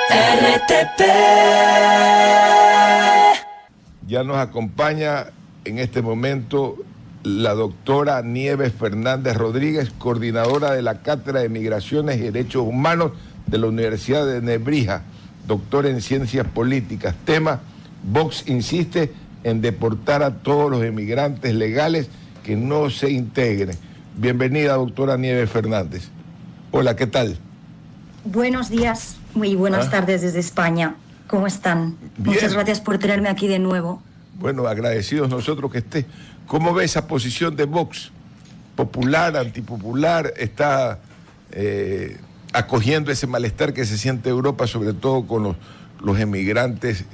RTP. Ya nos acompaña en este momento la doctora Nieves Fernández Rodríguez, coordinadora de la Cátedra de Migraciones y Derechos Humanos de la Universidad de Nebrija, doctora en Ciencias Políticas. Tema: Vox insiste en deportar a todos los emigrantes legales que no se integren. Bienvenida, doctora Nieves Fernández. Hola, ¿qué tal? Buenos días, muy buenas tardes desde España. ¿Cómo están? Bien. Muchas gracias por tenerme aquí de nuevo. Bueno, agradecidos nosotros que esté. ¿Cómo ve esa posición de Vox? ¿Popular, antipopular? ¿Está acogiendo ese malestar que se siente Europa, sobre todo con los emigrantes,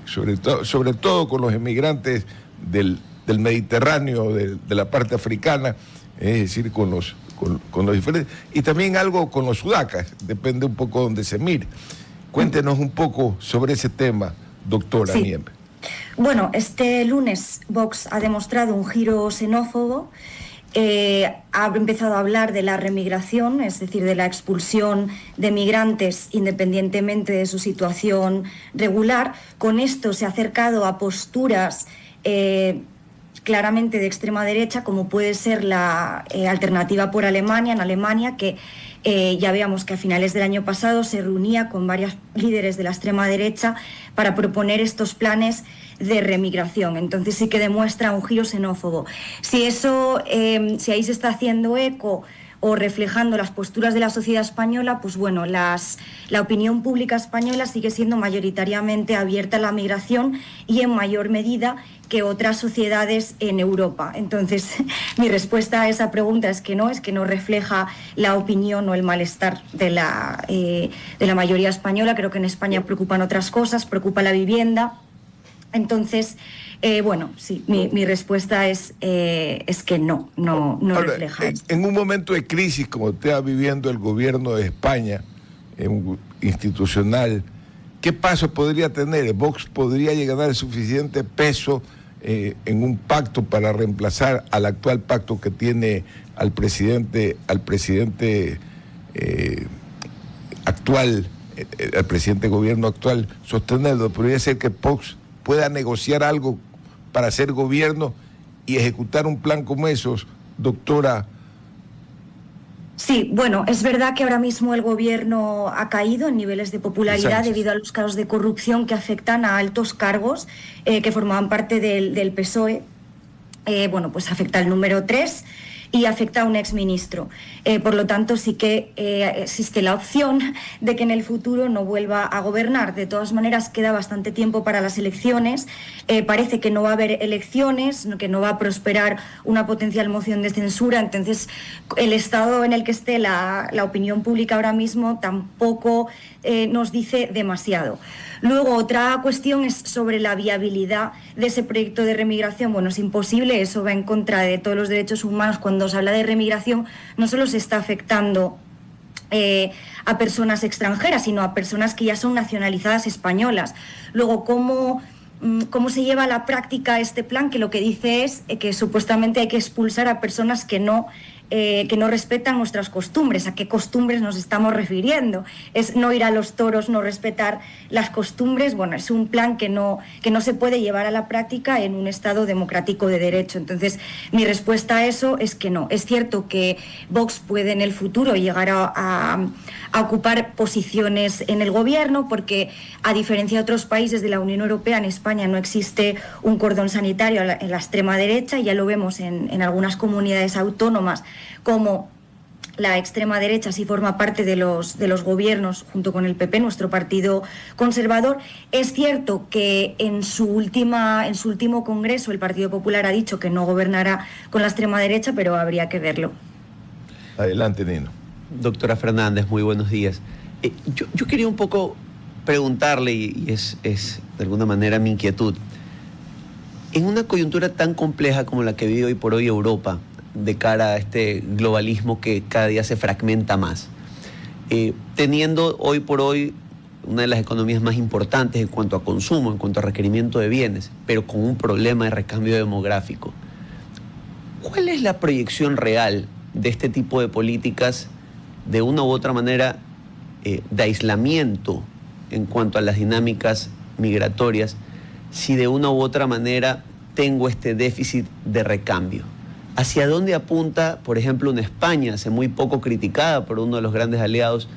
sobre todo con los emigrantes del Mediterráneo, de la parte africana, es decir, con los diferentes, y también algo con los sudacas, depende un poco donde se mire? Cuéntenos un poco sobre ese tema, doctora Nieves. Bueno, este lunes Vox ha demostrado un giro xenófobo, ha empezado a hablar de la remigración, es decir, de la expulsión de migrantes independientemente de su situación regular. Con esto se ha acercado a posturas claramente de extrema derecha, como puede ser la Alternativa por Alemania, en Alemania, que ya veamos que a finales del año pasado se reunía con varios líderes de la extrema derecha para proponer estos planes de remigración. Entonces sí que demuestra un giro xenófobo. Si eso, si ahí se está haciendo eco o reflejando las posturas de la sociedad española, pues bueno, la opinión pública española sigue siendo mayoritariamente abierta a la migración y en mayor medida que otras sociedades en Europa. Entonces, mi respuesta a esa pregunta es que no refleja la opinión o el malestar de la mayoría española. Creo que en España preocupan otras cosas, preocupa la vivienda. Entonces, bueno, sí, mi respuesta es que no ahora, refleja esto. En un momento de crisis como está viviendo el gobierno de España, institucional, ¿qué paso podría tener? ¿Vox podría llegar a dar suficiente peso en un pacto para reemplazar al actual pacto que tiene al presidente actual, al presidente gobierno actual, sostenerlo? ¿Podría ser que Vox pueda negociar algo para hacer gobierno y ejecutar un plan como esos, doctora? Sí, bueno, es verdad que ahora mismo el gobierno ha caído en niveles de popularidad debido a los casos de corrupción que afectan a altos cargos que formaban parte del PSOE. Bueno, pues afecta al número 3 y afecta a un exministro. Por lo tanto, sí que existe la opción de que en el futuro no vuelva a gobernar. De todas maneras, queda bastante tiempo para las elecciones. Parece que no va a haber elecciones, que no va a prosperar una potencial moción de censura. Entonces, el estado en el que esté la opinión pública ahora mismo tampoco nos dice demasiado. Luego, otra cuestión es sobre la viabilidad de ese proyecto de remigración. Bueno, es imposible, eso va en contra de todos los derechos humanos. Cuando se habla de remigración, no solo se está afectando a personas extranjeras, sino a personas que ya son nacionalizadas españolas. Luego, ¿cómo se lleva a la práctica este plan? Que lo que dice es que supuestamente hay que expulsar a personas que no respetan nuestras costumbres. ¿A qué costumbres nos estamos refiriendo? ¿Es no ir a los toros, no respetar las costumbres? Bueno, es un plan que no se puede llevar a la práctica en un Estado democrático de derecho. Entonces, mi respuesta a eso es que no. Es cierto que Vox puede en el futuro llegar a ocupar posiciones en el gobierno, porque a diferencia de otros países de la Unión Europea, en España no existe un cordón sanitario en la extrema derecha, y ya lo vemos en algunas comunidades autónomas, como la extrema derecha sí forma parte de los gobiernos junto con el PP, nuestro partido conservador. Es cierto que en su último congreso el Partido Popular ha dicho que no gobernará con la extrema derecha, pero habría que verlo. Adelante, Nino. Doctora Fernández, muy buenos días. Yo quería un poco preguntarle, y es de alguna manera mi inquietud, en una coyuntura tan compleja como la que vive hoy por hoy Europa, de cara a este globalismo que cada día se fragmenta más, teniendo hoy por hoy una de las economías más importantes en cuanto a consumo, en cuanto a requerimiento de bienes, pero con un problema de recambio demográfico, ¿cuál es la proyección real de este tipo de políticas, de una u otra manera, de aislamiento en cuanto a las dinámicas migratorias si de una u otra manera tengo este déficit de recambio? ¿Hacia dónde apunta, por ejemplo, una España, hace muy poco criticada por uno de los grandes aliados,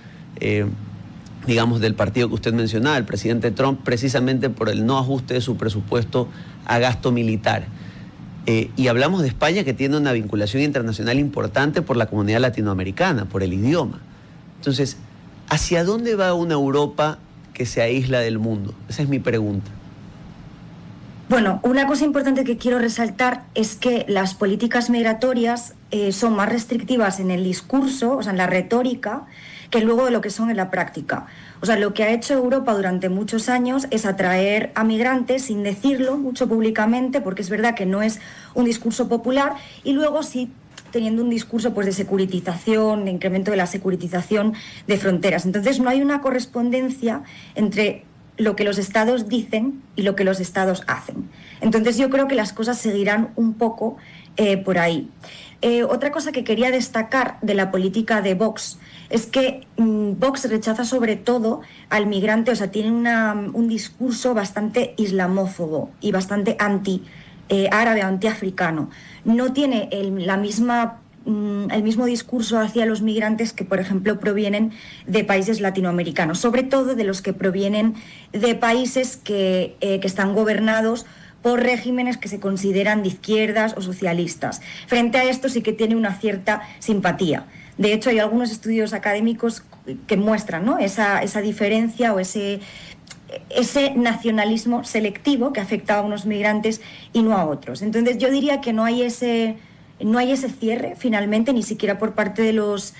digamos, del partido que usted mencionaba, el presidente Trump, precisamente por el no ajuste de su presupuesto a gasto militar? Y hablamos de España, que tiene una vinculación internacional importante por la comunidad latinoamericana, por el idioma. Entonces, ¿hacia dónde va una Europa que se aísla del mundo? Esa es mi pregunta. Bueno, una cosa importante que quiero resaltar es que las políticas migratorias son más restrictivas en el discurso, o sea, en la retórica, que luego de lo que son en la práctica. O sea, lo que ha hecho Europa durante muchos años es atraer a migrantes sin decirlo mucho públicamente, porque es verdad que no es un discurso popular, y luego sí teniendo un discurso pues de securitización, de incremento de la securitización de fronteras. Entonces no hay una correspondencia entre lo que los estados dicen y lo que los estados hacen. Entonces yo creo que las cosas seguirán un poco por ahí. Otra cosa que quería destacar de la política de Vox es que Vox rechaza sobre todo al migrante, o sea, tiene un discurso bastante islamófobo y bastante anti-árabe, anti-africano. No tiene el mismo discurso hacia los migrantes que, por ejemplo, provienen de países latinoamericanos, sobre todo de los que provienen de países que están gobernados por regímenes que se consideran de izquierdas o socialistas. Frente a esto sí que tiene una cierta simpatía. De hecho, hay algunos estudios académicos que muestran, ¿no?, esa diferencia o ese nacionalismo selectivo que afecta a unos migrantes y no a otros. Entonces yo diría que no hay ese cierre finalmente, ni siquiera por parte de los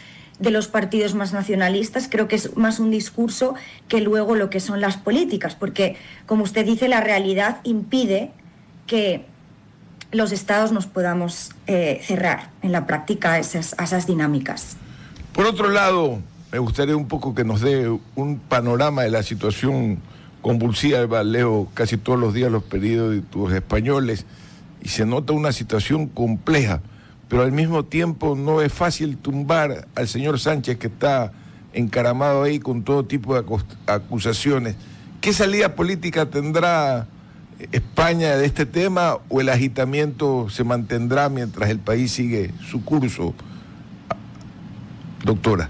partidos más nacionalistas. Creo que es más un discurso que luego lo que son las políticas, porque, como usted dice, la realidad impide que los estados nos podamos cerrar en la práctica a esas dinámicas. Por otro lado, me gustaría un poco que nos dé un panorama de la situación convulsiva. Leo casi todos los días los periódicos españoles y se nota una situación compleja, pero al mismo tiempo no es fácil tumbar al señor Sánchez, que está encaramado ahí con todo tipo de acusaciones. ¿Qué salida política tendrá España de este tema, o el agitamiento se mantendrá mientras el país sigue su curso, doctora?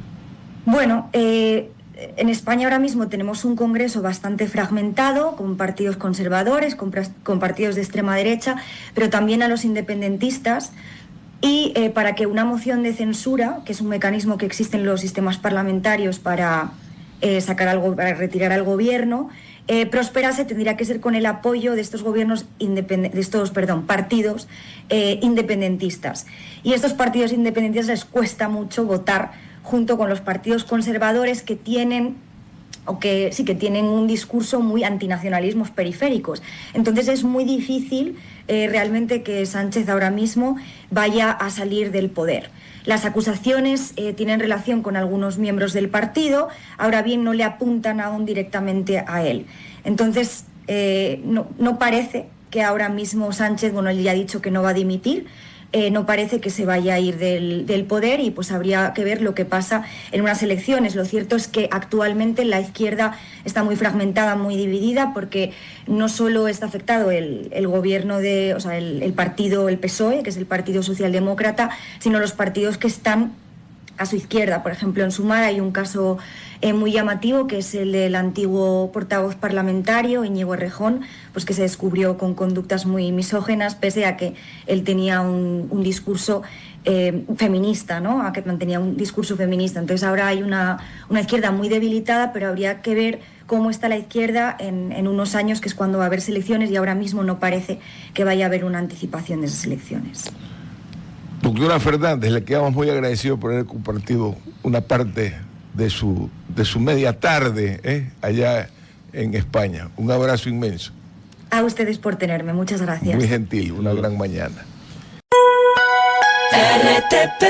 Bueno, en España ahora mismo tenemos un Congreso bastante fragmentado, con partidos conservadores, con partidos de extrema derecha, pero también a los independentistas. Y para que una moción de censura, que es un mecanismo que existe en los sistemas parlamentarios para retirar al gobierno, prosperase, tendría que ser con el apoyo de estos partidos independentistas. Y a estos partidos independentistas les cuesta mucho votar junto con los partidos conservadores, que tienen un discurso muy antinacionalismos periféricos. Entonces es muy difícil realmente que Sánchez ahora mismo vaya a salir del poder. Las acusaciones tienen relación con algunos miembros del partido, ahora bien no le apuntan aún directamente a él. Entonces no parece que ahora mismo Sánchez, bueno, él ya ha dicho que no va a dimitir, no parece que se vaya a ir del poder, y pues habría que ver lo que pasa en unas elecciones. Lo cierto es que actualmente la izquierda está muy fragmentada, muy dividida, porque no solo está afectado el gobierno el partido, el PSOE, que es el Partido Socialdemócrata, sino los partidos que están a su izquierda. Por ejemplo, en Sumar hay un caso muy llamativo, que es el del antiguo portavoz parlamentario, Íñigo Errejón, pues que se descubrió con conductas muy misóginas, pese a que él tenía un discurso feminista, ¿no?, a que mantenía un discurso feminista. Entonces ahora hay una izquierda muy debilitada, pero habría que ver cómo está la izquierda en unos años, que es cuando va a haber elecciones, y ahora mismo no parece que vaya a haber una anticipación de esas elecciones. Doctora Fernández, le quedamos muy agradecidos por haber compartido una parte de su media tarde allá en España. Un abrazo inmenso. A ustedes por tenerme, muchas gracias. Muy gentil, una gran mañana. RTP